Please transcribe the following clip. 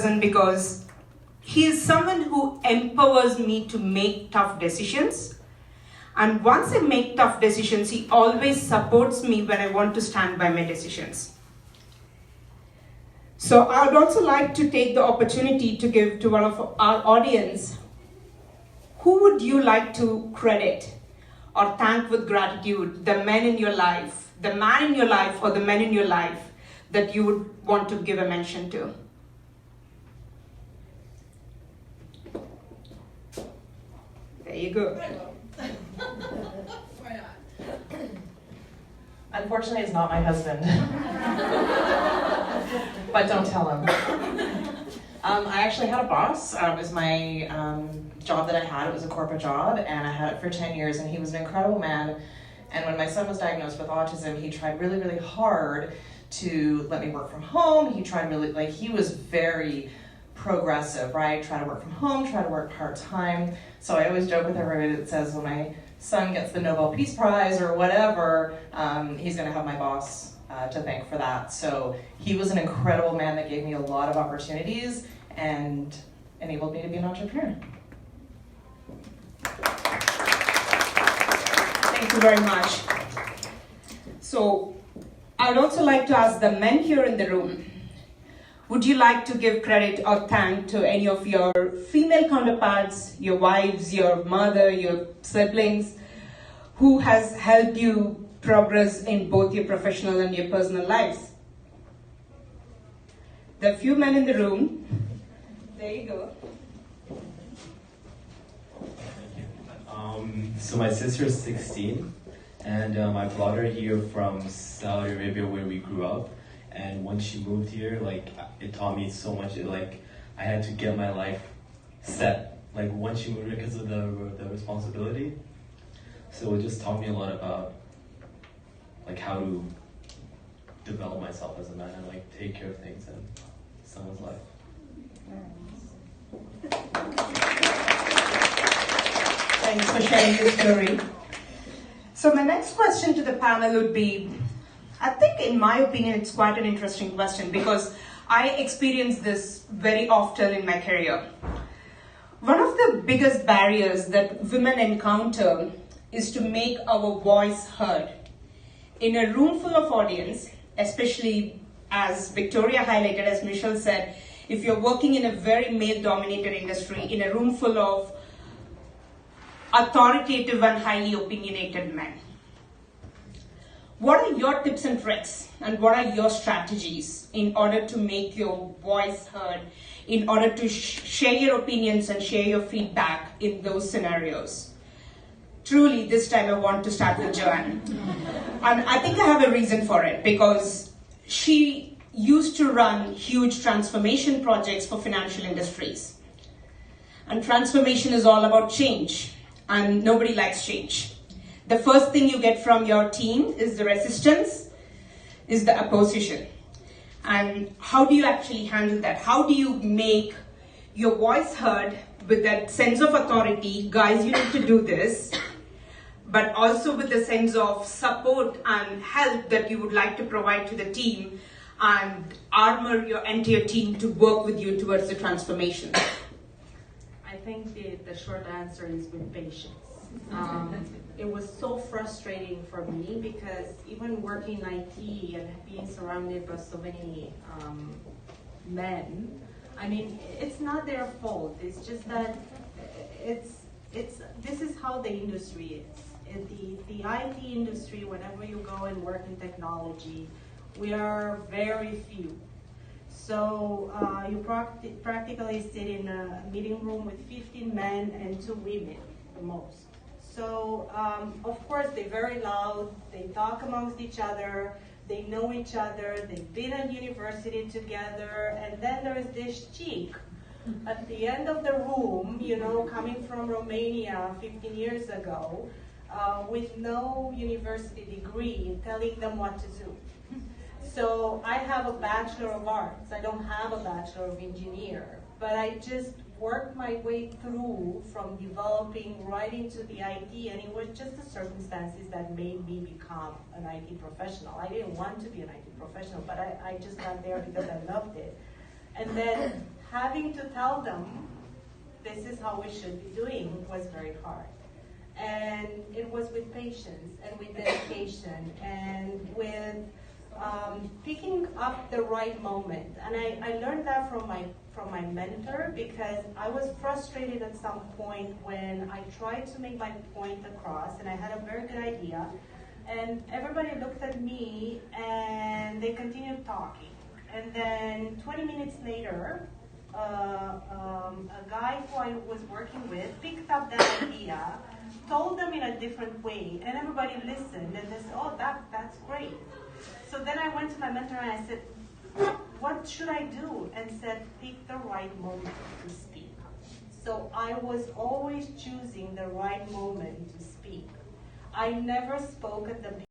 person because he is someone who empowers me to make tough decisions. And once I make tough decisions, he always supports me when I want to stand by my decisions. So I would also like to take the opportunity to give to one of our audience, who would you like to credit or thank with gratitude, the men in your life, the man in your life or the men in your life that you would want to give a mention to? There you go. Unfortunately, it's not my husband. But don't tell him. I actually had a boss. It was my job that I had. It was a corporate job, and I had it for 10 years, and he was an incredible man. And when my son was diagnosed with autism, he tried really, really hard to let me work from home. He tried really, he was very progressive, right? Try to work from home, try to work part-time. So I always joke with everybody that says when my son gets the Nobel Peace Prize or whatever, he's gonna have my boss to thank for that. So he was an incredible man that gave me a lot of opportunities and enabled me to be an entrepreneur. Thank you very much. So I'd also like to ask the men here in the room, would you like to give credit or thank to any of your female counterparts, your wives, your mother, your siblings, who has helped you progress in both your professional and your personal lives? There are few men in the room. There you go. So my sister's 16, and I brought her here from Saudi Arabia where we grew up. And when she moved here, it taught me so much. I had to get my life set. Once she moved here because of the responsibility. So it just taught me a lot about how to develop myself as a man and take care of things in someone's life. Thanks for sharing your story. So my next question to the panel would be, I think in my opinion it's quite an interesting question because I experience this very often in my career. One of the biggest barriers that women encounter is to make our voice heard. In a room full of audience, especially as Victoria highlighted, as Michelle said, if you're working in a very male-dominated industry, in a room full of authoritative and highly opinionated men, what are your tips and tricks and what are your strategies in order to make your voice heard, in order to share your opinions and share your feedback in those scenarios? Truly, this time I want to start with Joanne. And I think I have a reason for it because she used to run huge transformation projects for financial industries. And transformation is all about change, and nobody likes change. The first thing you get from your team is the resistance, is the opposition. And how do you actually handle that? How do you make your voice heard with that sense of authority, guys, you need to do this, but also with the sense of support and help that you would like to provide to the team and armor your entire team to work with you towards the transformation? I think the short answer is with patience. It was so frustrating for me because even working in IT and being surrounded by so many men, I mean, it's not their fault. It's just that this is how the industry is. The IT industry, whenever you go and work in technology, we are very few. So you practically sit in a meeting room with 15 men and 2 women, the most. So of course they're very loud, they talk amongst each other, they know each other, they've been at university together, and then there's this chick at the end of the room, you know, coming from Romania 15 years ago, with no university degree, telling them what to do. So I have a Bachelor of Arts. I don't have a Bachelor of Engineer, but I just worked my way through from developing right into the IT, and it was just the circumstances that made me become an IT professional. I didn't want to be an IT professional, but I just got there because I loved it. And then having to tell them this is how we should be doing was very hard. And it was with patience and with dedication and with picking up the right moment. And I learned that from my mentor, because I was frustrated at some point when I tried to make my point across and I had a very good idea, and everybody looked at me and they continued talking. And then 20 minutes later, a guy who I was working with picked up that idea, told them in a different way, and everybody listened, and they said, oh, that's great. So then I went to my mentor and I said, what should I do? And said, pick the right moment to speak. So I was always choosing the right moment to speak. I never spoke at the